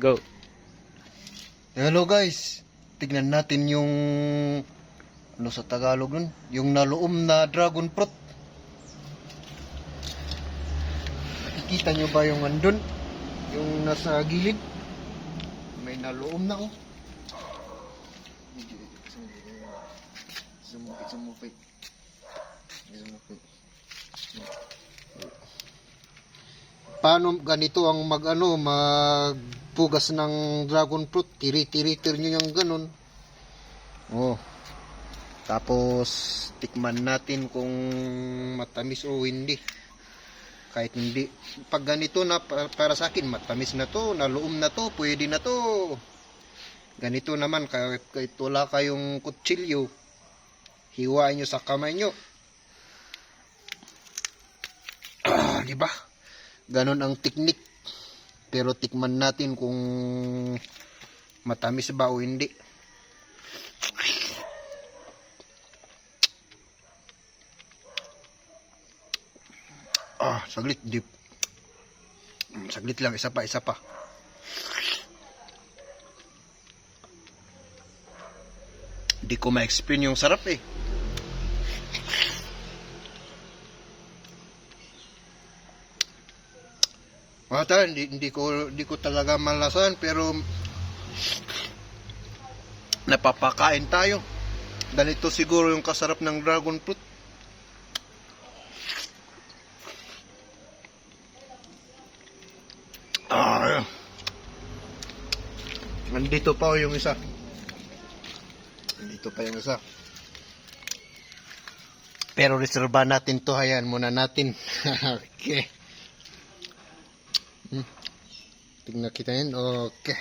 Go. Hello guys, tignan natin yung ano sa Tagalog nun, yung naluom na dragon fruit. Nakikita nyo ba yung andun? Yung nasa gilid? May naluom na oh. Paano ganito ang magpugas ng dragon fruit? Tiri-tiri-tir nyo yung ganun. Oh. Tapos tikman natin kung matamis o hindi. Kahit hindi, pag ganito na para sa akin, matamis na to, naluom na to, pwede na to. Ganito naman, kahit wala kayong kutsilyo, hiwain nyo sa kamay nyo. Diba? Ganon ang teknik. Pero tikman natin kung matamis ba o hindi. Saglit, dip. Saglit lang, isa pa. Di ko ma-explain yung sarap eh. Hindi ko talaga malasan, pero napapakain tayo. Ganito siguro yung kasarap ng dragon fruit. Nandito pa yung isa. Pero reserva natin to, hayan muna natin. Okay. Tingnan kita yun. Okay.